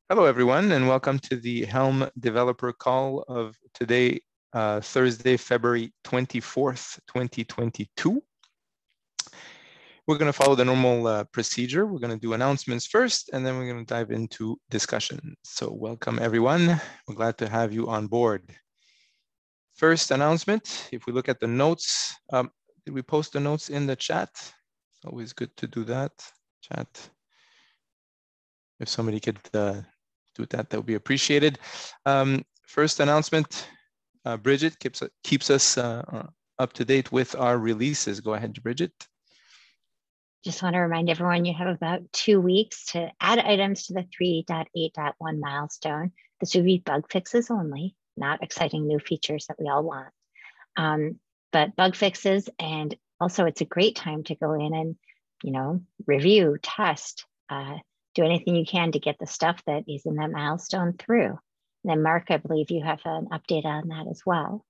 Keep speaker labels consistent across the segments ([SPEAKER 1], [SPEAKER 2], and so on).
[SPEAKER 1] Hello, everyone, and welcome to the Helm developer call of today, Thursday, February 24th, 2022. We're going to follow the normal procedure. We're going to do announcements first, and then we're going to dive into discussion. So welcome, everyone. We're glad to have you on board. First announcement, if we look at the notes, did we post the notes in the chat? It's always good to do that, chat. If somebody could do that, that would be appreciated. First announcement, Bridget keeps us up to date with our releases. Go ahead, Bridget.
[SPEAKER 2] Just want to remind everyone you have about 2 weeks to add items to the 3.8.1 milestone. This would be bug fixes only, not exciting new features that we all want. But bug fixes, and also it's a great time to go in and, review, test, do anything you can to get the stuff that is in that milestone through. And then Mark, I believe you have an update on that as well.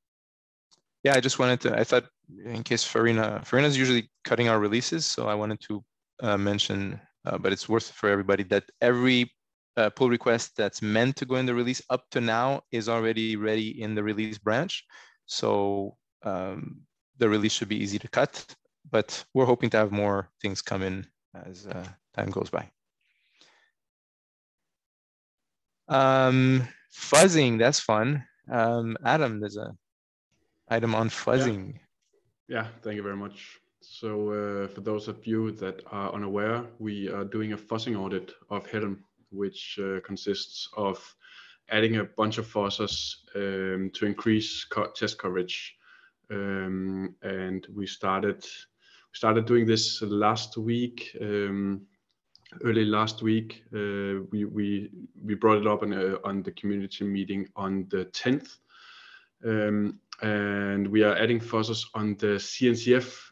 [SPEAKER 1] Yeah, I just wanted to, I thought in case Farina's usually cutting our releases, so I wanted to mention, but it's worth for everybody that every pull request that's meant to go in the release up to now is already ready in the release branch. So the release should be easy to cut, but we're hoping to have more things come in as time goes by. Fuzzing, that's fun. Adam, there's a item on fuzzing.
[SPEAKER 3] Yeah, thank you very much. So for those of you that are unaware, we are doing a fuzzing audit of Helm, which consists of adding a bunch of fuzzers to increase test coverage. And we started doing this last week. Early last week, we brought it up on the community meeting on the 10th. And we are adding fuzzers on the CNCF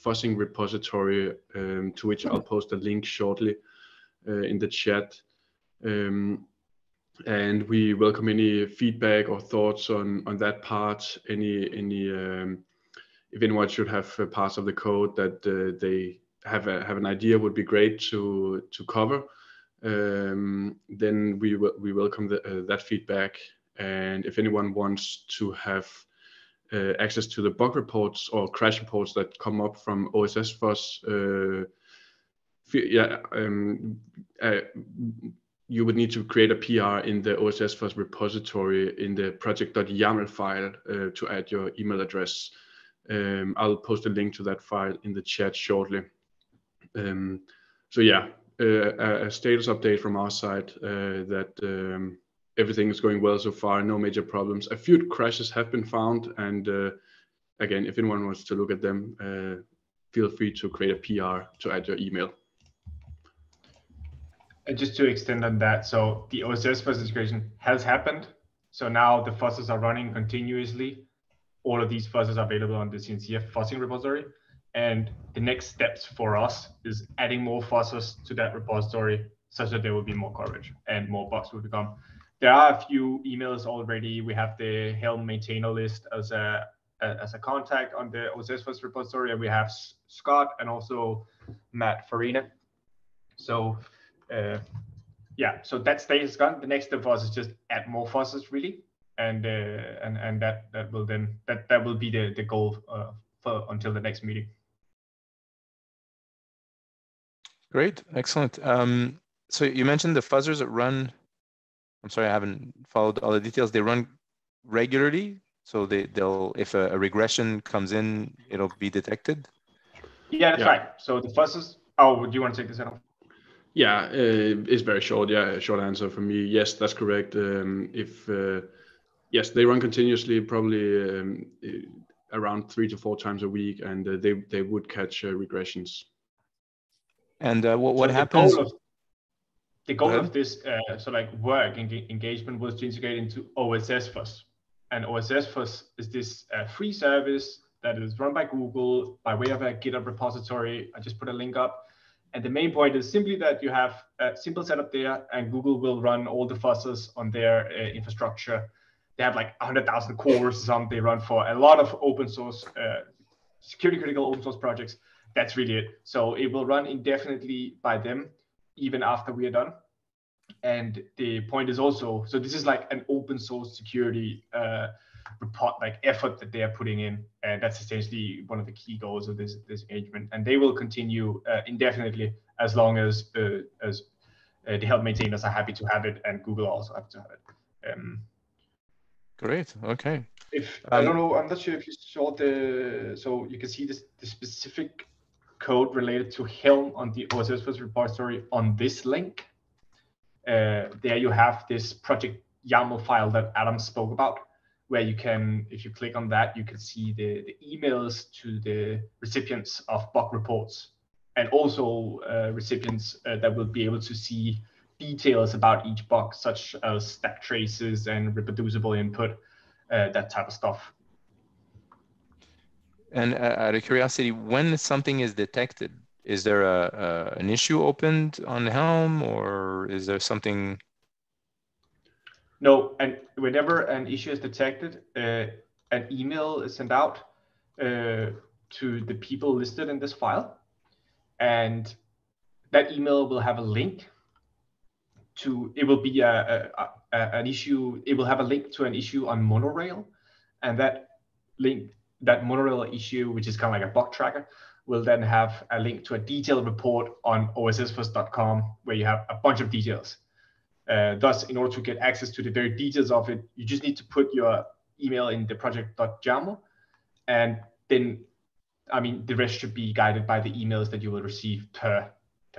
[SPEAKER 3] fuzzing repository, to which I'll post a link shortly in the chat. And we welcome any feedback or thoughts on that part. If anyone should have parts of the code that they have an idea would be great to cover, then we welcome that feedback. And if anyone wants to have access to the bug reports or crash reports that come up from OSS Fuzz, you would need to create a PR in the OSS Fuzz repository in the project.yaml file to add your email address. I'll post a link to that file in the chat shortly. So yeah, a status update from our side that everything is going well so far, no major problems. A few crashes have been found, and again, if anyone wants to look at them, feel free to create a PR to add your email.
[SPEAKER 4] And just to extend on that, so the OSS fuzz integration has happened. So now the fuzzers are running continuously. All of these fuzzers are available on the CNCF fuzzing repository. And the next steps for us is adding more fuzzers to that repository such that there will be more coverage and more bugs will become. There are a few emails already. We have the Helm maintainer list as a contact on the OSS Fuzz repository, and we have Scott and also Matt Farina. So yeah, so that stage is gone. The next step for us is just add more fuzzers really, and that will be the goal for until the next meeting.
[SPEAKER 1] Great, excellent. So you mentioned the fuzzers that run. I'm sorry, I haven't followed all the details. They run regularly, so they'll if a regression comes in, it'll be detected.
[SPEAKER 4] Yeah, that's right. So the fuzzers. Oh, do you want to take this out?
[SPEAKER 3] Yeah, it's very short. Yeah, short answer from me. Yes, that's correct. Yes, they run continuously, probably around 3 to 4 times a week, and they would catch regressions.
[SPEAKER 1] And what happens?
[SPEAKER 4] The goal of this work engagement was to integrate into OSS Fuzz. And OSS Fuzz is this free service that is run by Google by way of a GitHub repository. I just put a link up. And the main point is simply that you have a simple setup there, and Google will run all the fuzzers on their infrastructure. They have like 100,000 cores or something. They run for a lot of open source, security critical open source projects. That's really it. So it will run indefinitely by them, even after we are done. And the point is also, so this is like an open source security report, like effort that they are putting in, and that's essentially one of the key goals of this engagement. And they will continue indefinitely as long as the Helm maintainers are happy to have it, and Google also happy to have it.
[SPEAKER 1] Great. Okay.
[SPEAKER 4] I don't know, I'm not sure if you saw so you can see the specific code related to Helm on the OSS repository on this link. There you have this project YAML file that Adam spoke about, where you can, if you click on that, you can see the emails to the recipients of bug reports, and also recipients that will be able to see details about each bug, such as stack traces and reproducible input, that type of stuff.
[SPEAKER 1] And out of curiosity, when something is detected, is there an issue opened on Helm, or is there something?
[SPEAKER 4] No, and whenever an issue is detected, an email is sent out to the people listed in this file, and that email will have a link to, it will be an issue, it will have a link to an issue on Monorail, and that link, that Monorail issue, which is kind of like a bug tracker, will then have a link to a detailed report on ossfirst.com, where you have a bunch of details. Thus, in order to get access to the very details of it, you just need to put your email in the project.yaml, and then, I mean, the rest should be guided by the emails that you will receive per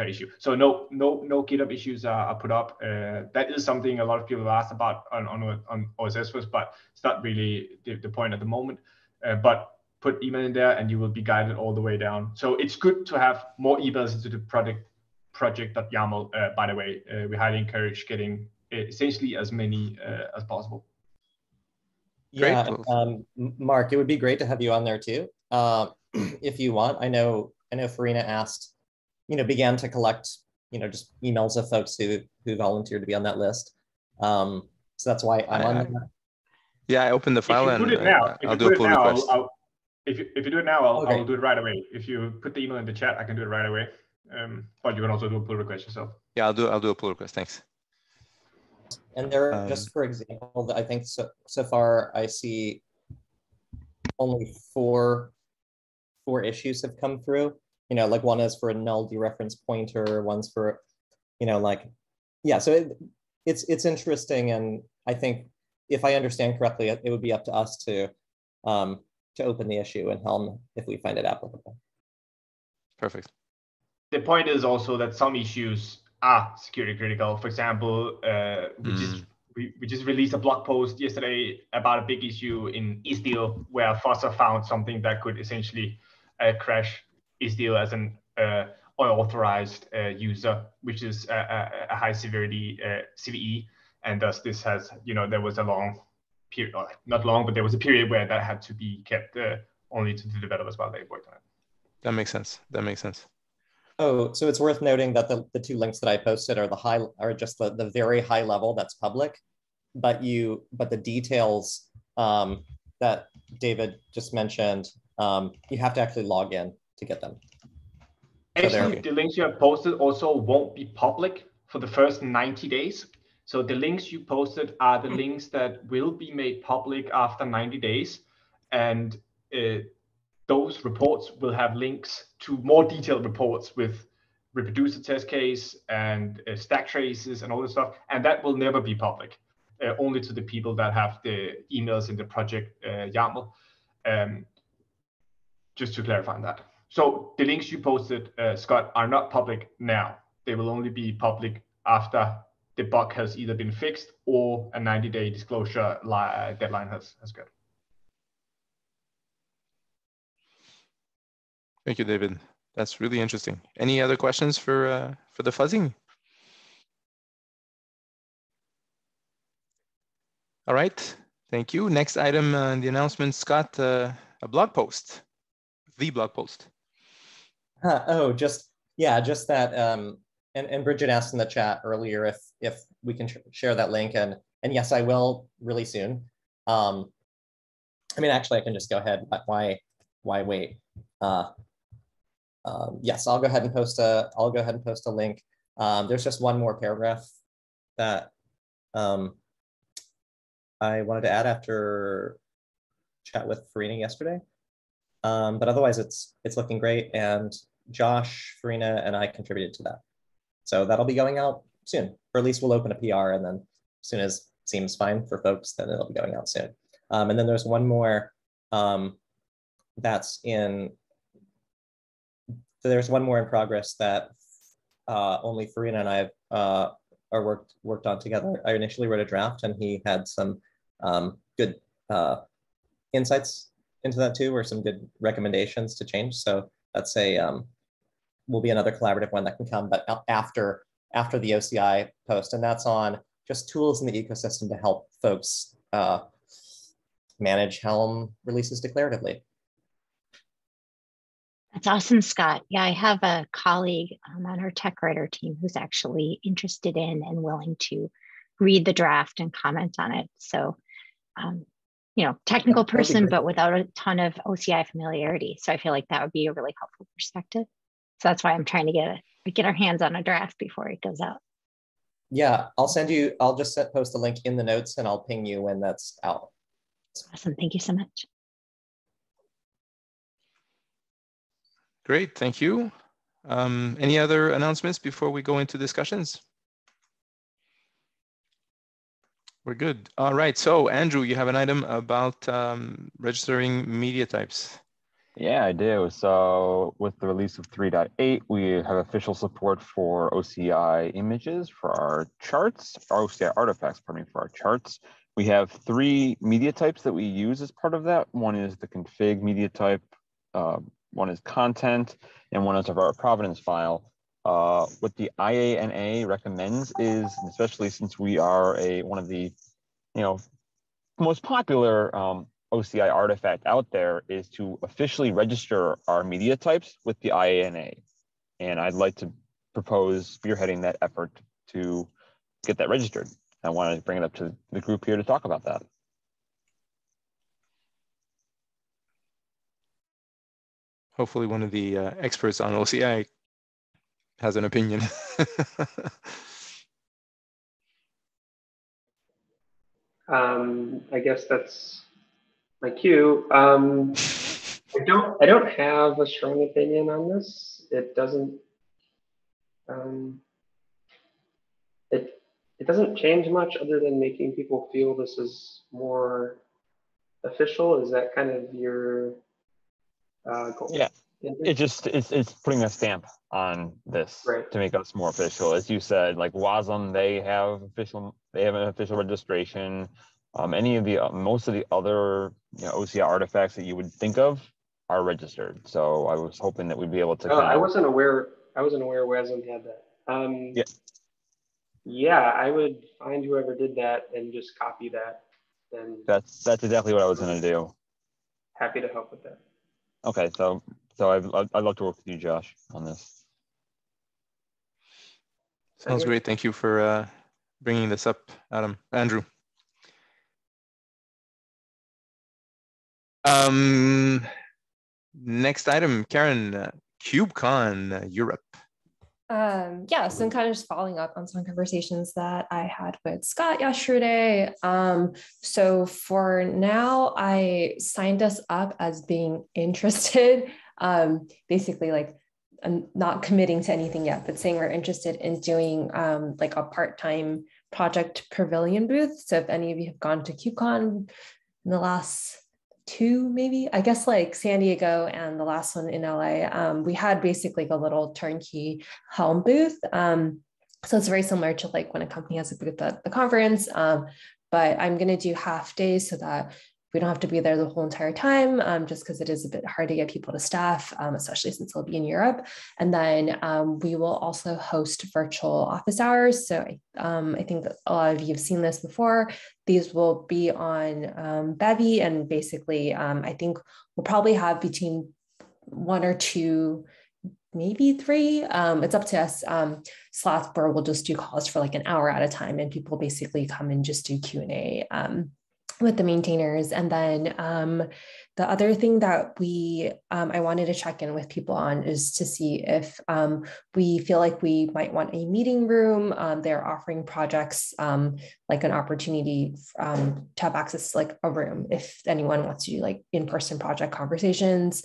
[SPEAKER 4] issue. So no GitHub issues are put up. That is something a lot of people have asked about on OSS First, but it's not really the point at the moment. But put email in there and you will be guided all the way down. So it's good to have more emails into the project.yaml. By the way, we highly encourage getting essentially as many as possible.
[SPEAKER 5] Yeah, Mark, it would be great to have you on there too. If you want, I know Farina asked, began to collect, just emails of folks who volunteered to be on that list. So that's why I'm on there.
[SPEAKER 1] Yeah, I opened the file and I'll do a pull request.
[SPEAKER 4] If you do it now,
[SPEAKER 5] Okay.
[SPEAKER 4] I'll do it right away. If you put the email in the chat, I can do it right away. But you can also do a pull request yourself.
[SPEAKER 1] Yeah, I'll do a pull request. Thanks.
[SPEAKER 5] And there, just for example, I think so far I see only four issues have come through. Like one is for a null dereference pointer, one's for, so it's interesting, and I think if I understand correctly, it would be up to us to open the issue in Helm if we find it applicable.
[SPEAKER 1] Perfect.
[SPEAKER 4] The point is also that some issues are security critical. For example, we just released a blog post yesterday about a big issue in Istio, where Fosser found something that could essentially crash Istio as an unauthorized user, which is a high severity CVE. And thus this has, there was a long period, or not long, but there was a period where that had to be kept only to the developers while they worked on it. That makes sense.
[SPEAKER 5] Oh, so it's worth noting that the two links that I posted are just the very high level that's public, but the details that David just mentioned, you have to actually log in to get them.
[SPEAKER 4] Actually, the links you have posted also won't be public for the first 90 days. So the links you posted are the links that will be made public after 90 days. And those reports will have links to more detailed reports with reproducer test case and stack traces and all this stuff. And that will never be public, only to the people that have the emails in the project YAML. Just to clarify that. So the links you posted, Scott, are not public now. They will only be public after the bug has either been fixed or a 90-day disclosure deadline has got.
[SPEAKER 1] Thank you, David. That's really interesting. Any other questions for the fuzzing? All right, thank you. Next item in the announcement, Scott, a blog post, the blog post.
[SPEAKER 5] Just that. And Bridget asked in the chat earlier if we can share that link, and yes, I will really soon. Actually, I can just go ahead. Why wait? Yes, I'll go ahead and post a link. There's just one more paragraph that I wanted to add after chat with Farina yesterday. But otherwise, it's looking great. And Josh, Farina, and I contributed to that. So that'll be going out soon, or at least we'll open a PR, and then as soon as it seems fine for folks, then it'll be going out soon. And then there's one more that's in. So there's one more in progress that only Farina and I are worked on together. I initially wrote a draft, and he had some good insights into that too, or some good recommendations to change. So that's will be another collaborative one that can come, but after the OCI post, and that's on just tools in the ecosystem to help folks manage Helm releases declaratively.
[SPEAKER 2] That's awesome, Scott. Yeah, I have a colleague on our tech writer team who's actually interested in and willing to read the draft and comment on it. So, technical person, but without a ton of OCI familiarity. So I feel like that would be a really helpful perspective. So that's why I'm trying to get our hands on a draft before it goes out.
[SPEAKER 5] Yeah, I'll just post a link in the notes, and I'll ping you when that's out.
[SPEAKER 2] Awesome, thank you so much.
[SPEAKER 1] Great, thank you. Any other announcements before we go into discussions? We're good. All right, so Andrew, you have an item about registering media types.
[SPEAKER 6] Yeah, I do. So with the release of 3.8, we have official support for OCI images for our charts, or OCI artifacts, pardon me, for our charts. We have 3 media types that we use as part of that. One is the config media type, one is content, and one is our provenance file. What the IANA recommends is, especially since we are one of the most popular OCI artifact out there, is to officially register our media types with the IANA. And I'd like to propose spearheading that effort to get that registered. I wanted to bring it up to the group here to talk about that.
[SPEAKER 1] Hopefully one of the experts on OCI has an opinion.
[SPEAKER 7] I guess that's my cue. I don't have a strong opinion on this. It doesn't it doesn't change much other than making people feel this is more official. Is that kind of your goal?
[SPEAKER 6] Yeah. It's putting a stamp on this, right, to make us more official. As you said, like WASM, they have an official registration. Most of the other OCR artifacts that you would think of are registered. So I was hoping that we'd be able to.
[SPEAKER 7] I wasn't aware WASM had that.
[SPEAKER 6] Yeah.
[SPEAKER 7] Yeah, I would find whoever did that and just copy that. And
[SPEAKER 6] that's exactly what I was going to do.
[SPEAKER 7] Happy to help with that.
[SPEAKER 6] Okay, so I'd love to work with you, Josh, on this.
[SPEAKER 1] Sounds great. Thank you for bringing this up, Andrew. Next item, Karen, KubeCon Europe.
[SPEAKER 8] Yeah, so I'm kind of just following up on some conversations that I had with Scott yesterday. So for now, I signed us up as being interested, basically like I'm not committing to anything yet, but saying we're interested in doing like a part-time project pavilion booth. So if any of you have gone to KubeCon in the last 2, maybe, I guess like San Diego and the last one in LA, we had basically a little turnkey Helm booth. So it's very similar to like when a company has a booth at the conference, but I'm going to do half days so that we don't have to be there the whole entire time, just because it is a bit hard to get people to staff, especially since they'll be in Europe. And then we will also host virtual office hours. So I think that a lot of you have seen this before. These will be on Bevy, and basically, I think we'll probably have between 1 or 2, maybe 3. It's up to us. Slots where we'll just do calls for like an hour at a time, and people basically come and just do Q&A with the maintainers. And then The other thing that I wanted to check in with people on is to see if we feel like we might want a meeting room. They're offering projects like an opportunity to have access to like a room if anyone wants to do like in-person project conversations.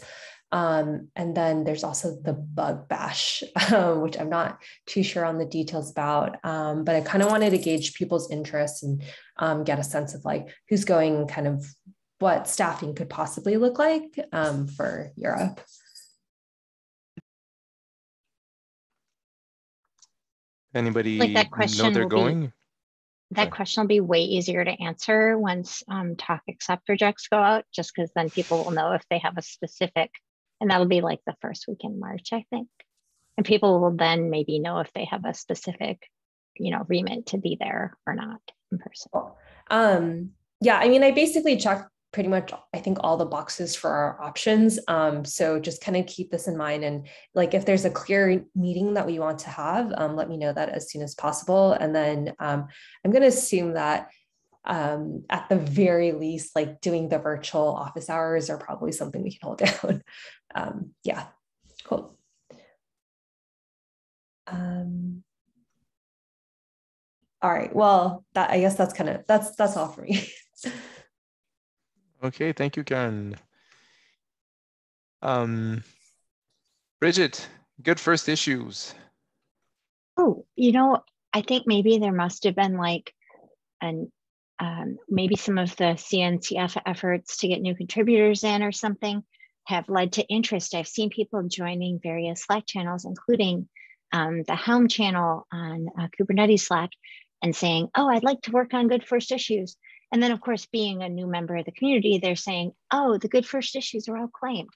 [SPEAKER 8] And then there's also the bug bash, which I'm not too sure on the details about, but I kind of wanted to gauge people's interests and get a sense of like who's going, kind of what staffing could possibly look like for Europe.
[SPEAKER 1] Anybody
[SPEAKER 2] like that question
[SPEAKER 1] know they're going?
[SPEAKER 2] That question will be way easier to answer once talk accept rejects go out, just because then people will know if they have a specific, and that'll be like the first week in March, I think. And people will then maybe know if they have a specific, remit to be there or not in person.
[SPEAKER 8] Yeah, I mean, I basically checked pretty much, I think, all the boxes for our options. So just kind of keep this in mind. And like, if there's a clear meeting that we want to have, let me know that as soon as possible. And then I'm going to assume that at the very least, like doing the virtual office hours are probably something we can hold down. Yeah, cool. All right, well, I guess that's all for me.
[SPEAKER 1] Okay, thank you, Karen. Bridget, good first issues.
[SPEAKER 2] Oh, I think maybe there must have been like maybe some of the CNCF efforts to get new contributors in or something have led to interest. I've seen people joining various Slack channels, including the Helm channel on Kubernetes Slack, and saying, oh, I'd like to work on good first issues. And then, of course, being a new member of the community, they're saying, oh, the good first issues are all claimed.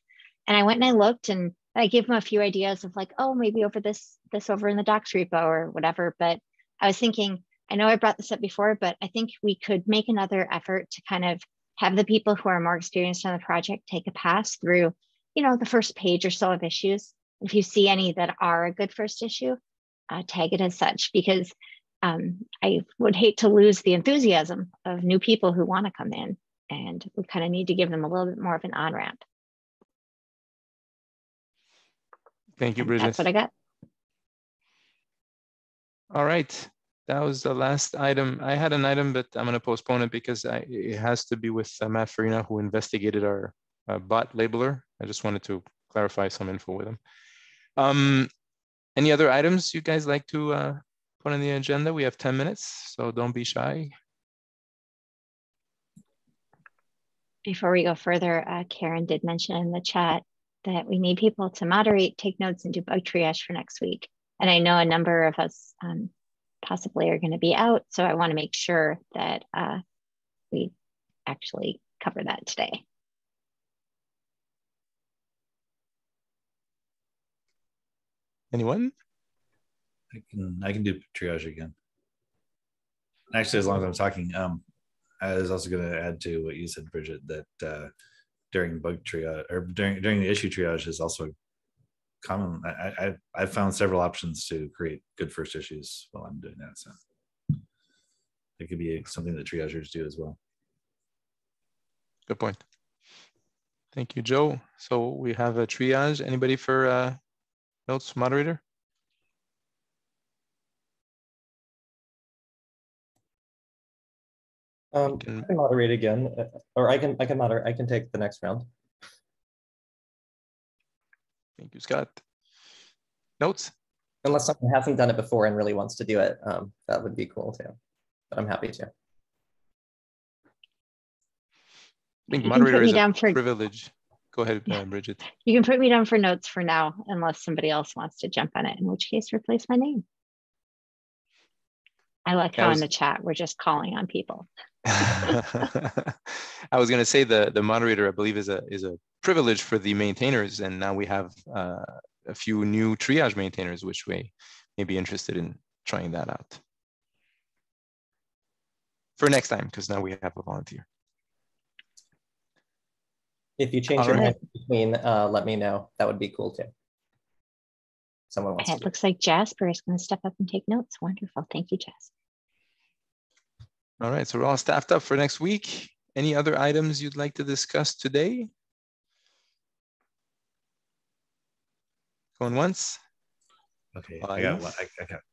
[SPEAKER 2] And I went and I looked and I gave them a few ideas of like, oh, maybe over this over in the docs repo or whatever. But I was thinking, I know I brought this up before, but I think we could make another effort to kind of have the people who are more experienced on the project take a pass through, the first page or so of issues. If you see any that are a good first issue, tag it as such, because I would hate to lose the enthusiasm of new people who want to come in, and we kind of need to give them a little bit more of an on-ramp.
[SPEAKER 1] Thank you, Bridget.
[SPEAKER 2] That's what I got.
[SPEAKER 1] All right, that was the last item. I had an item, but I'm going to postpone it because it has to be with Matt Farina, who investigated our bot labeler. I just wanted to clarify some info with him. Any other items you guys like to put on the agenda? We have 10 minutes, so don't be shy.
[SPEAKER 2] Before we go further, Karen did mention in the chat that we need people to moderate, take notes, and do bug triage for next week. And I know a number of us possibly are going to be out, so I want to make sure that we actually cover that today.
[SPEAKER 1] Anyone?
[SPEAKER 9] I can do triage again. Actually, as long as I'm talking, I was also going to add to what you said, Bridget, that during bug triage or during the issue triage is also common. I've found several options to create good first issues while I'm doing that. So it could be something that triagers do as well.
[SPEAKER 1] Good point. Thank you, Joe. So we have a triage. Anybody for notes, moderator?
[SPEAKER 5] I can moderate again, or I can moderate. I can take the next round.
[SPEAKER 1] Thank you, Scott. Notes?
[SPEAKER 5] Unless someone hasn't done it before and really wants to do it, that would be cool too. But I'm happy to.
[SPEAKER 1] I think moderator is a privilege. Go ahead, Bridget.
[SPEAKER 2] You can put me down for notes for now, unless somebody else wants to jump on it, in which case replace my name. I like how in the chat we're just calling on people.
[SPEAKER 1] I was going to say the moderator, I believe, is a privilege for the maintainers, and now we have a few new triage maintainers, which we may be interested in trying that out for next time, because now we have a volunteer.
[SPEAKER 5] If you change your mind between, let me know. That would be cool too. Someone wants to.
[SPEAKER 2] It looks like Jasper is going to step up and take notes. Wonderful. Thank you, Jasper.
[SPEAKER 1] All right, so we're all staffed up for next week. Any other items you'd like to discuss today? Going once.
[SPEAKER 9] Okay,
[SPEAKER 1] Five.
[SPEAKER 9] I got one.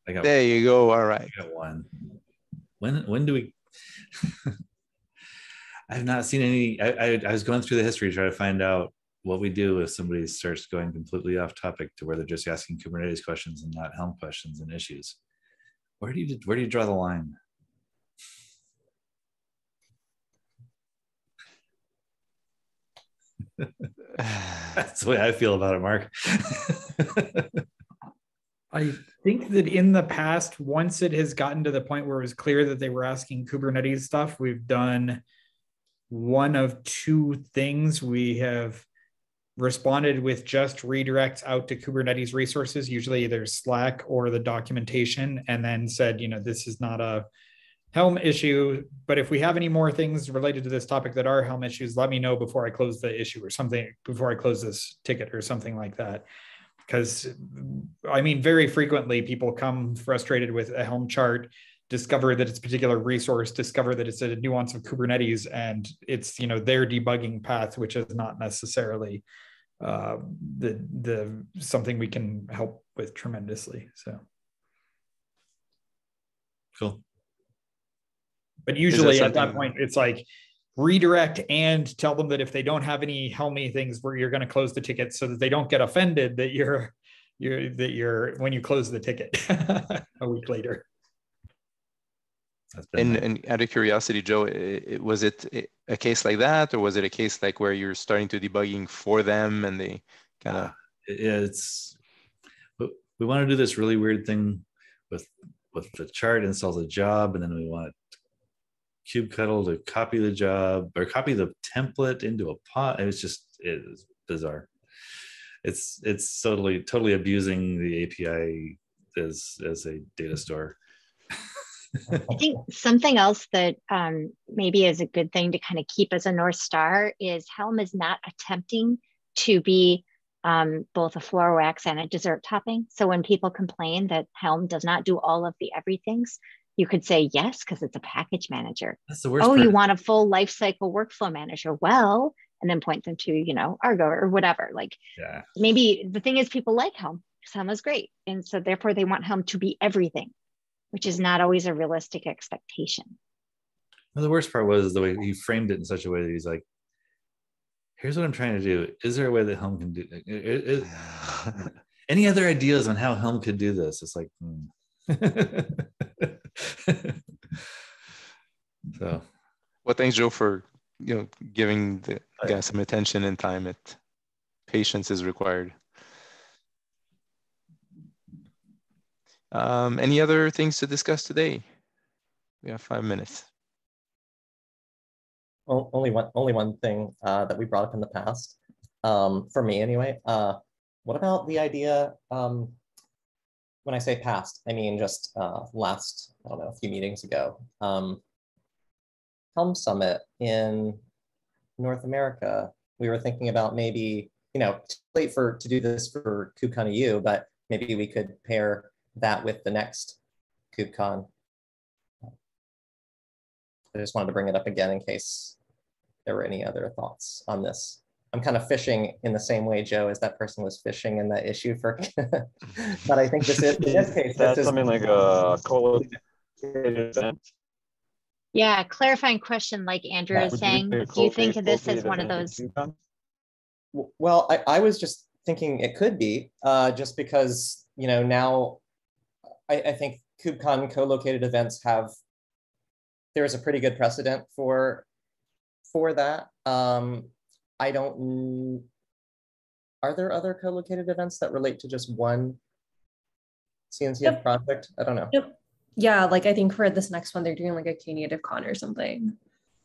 [SPEAKER 9] I got.
[SPEAKER 1] There you go. All right.
[SPEAKER 9] I got one. When do we? I have not seen any. I was going through the history to try to find out what we do if somebody starts going completely off topic to where they're just asking Kubernetes questions and not Helm questions and issues. Where do you draw the line? That's the way I feel about it, Mark.
[SPEAKER 10] I think that in the past, once it has gotten to the point where it was clear that they were asking Kubernetes stuff, we've done one of two things. We have responded with just redirects out to Kubernetes resources, usually either Slack or the documentation, and then said, this is not a Helm issue, but if we have any more things related to this topic that are Helm issues, let me know before I close the issue or something, before I close this ticket or something like that. Because very frequently people come frustrated with a Helm chart, discover that it's a particular resource, discover that it's a nuance of Kubernetes, and it's their debugging path, which is not necessarily the something we can help with tremendously. So
[SPEAKER 9] cool.
[SPEAKER 10] But usually at that point, it's like redirect and tell them that if they don't have any Helmy things, where you're going to close the ticket so that they don't get offended that you're when you close the ticket a week later.
[SPEAKER 1] And out of curiosity, Joe, was it a case like that, or was it a case like where you're starting to debugging for them and they kind of?
[SPEAKER 9] We want to do this really weird thing with the chart installs a job, and then we want kubectl to copy the job or copy the template into a pod. It is bizarre. It's totally abusing the API as a data store.
[SPEAKER 2] I think something else that maybe is a good thing to kind of keep as a North Star is Helm is not attempting to be both a floor wax and a dessert topping. So when people complain that Helm does not do all of the everythings, you could say yes, because it's a package manager.
[SPEAKER 9] That's the worst
[SPEAKER 2] part. You want a full lifecycle workflow manager. Well, and then point them to, Argo or whatever. Maybe the thing is people like Helm. Helm is great. And so therefore they want Helm to be everything, which is not always a realistic expectation.
[SPEAKER 9] Well, the worst part was the way he framed it in such a way that he's like, here's what I'm trying to do. Is there a way that Helm can do it? Any other ideas on how Helm could do this? It's like, So,
[SPEAKER 1] well, thanks, Joe, for giving the guys some attention and time. Patience is required. Any other things to discuss today? We have 5 minutes.
[SPEAKER 5] Well, only one thing that we brought up in the past, for me anyway. What about the idea? When I say past, I mean just last, a few meetings ago. Helm Summit in North America. We were thinking about maybe, too late to do this for KubeCon EU, but maybe we could pair that with the next KubeCon. I just wanted to bring it up again in case there were any other thoughts on this. I'm kind of fishing in the same way, Joe, as that person was fishing in that issue for, but I think this is, in this case,
[SPEAKER 6] that's something like a co-located event.
[SPEAKER 2] Yeah, clarifying question like Andrew is saying, do you think of this as one of those?
[SPEAKER 5] Well, I was just thinking it could be, just because, now I think KubeCon co-located events there's a pretty good precedent for that. Are there other co-located events that relate to just one CNCF project? I don't know.
[SPEAKER 8] Yep. Yeah, I think for this next one, they're doing a Knative Con or something.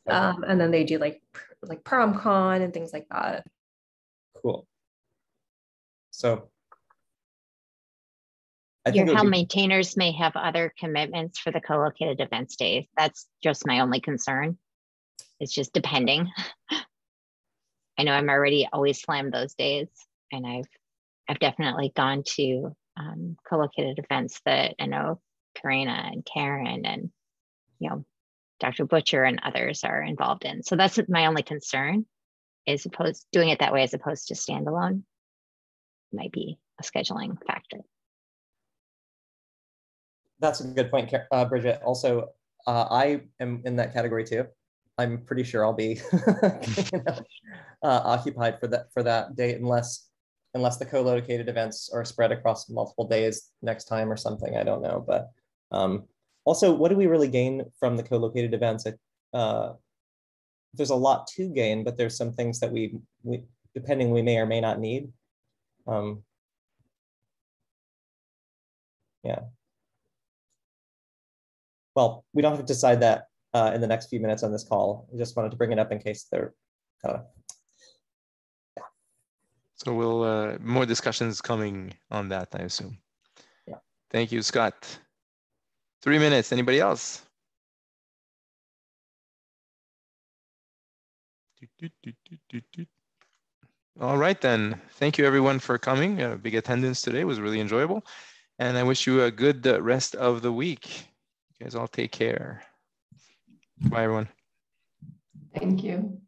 [SPEAKER 8] Okay. And then they do like PromCon and things like that.
[SPEAKER 5] Cool. So
[SPEAKER 2] your Helm maintainers may have other commitments for the co-located events days. That's just my only concern. It's just depending. I know I'm already always slammed those days, and I've definitely gone to co-located events that I know Karina and Karen and Dr. Butcher and others are involved in. So that's my only concern, is doing it that way as opposed to standalone. Might be a scheduling factor.
[SPEAKER 5] That's a good point, Bridget. Also, I am in that category too. I'm pretty sure I'll be occupied for that date unless the co-located events are spread across multiple days next time or something. I don't know, but also, what do we really gain from the co-located events? There's a lot to gain, but there's some things that we depending we may or may not need. Yeah. Well, we don't have to decide that in the next few minutes on this call. I just wanted to bring it up in case they're kind of. Yeah.
[SPEAKER 1] So we'll more discussions coming on that, I assume.
[SPEAKER 5] Yeah.
[SPEAKER 1] Thank you, Scott. 3 minutes. Anybody else? All right, then. Thank you, everyone, for coming. Big attendance today. It was really enjoyable. And I wish you a good rest of the week. You guys all take care. Bye, everyone.
[SPEAKER 8] Thank you.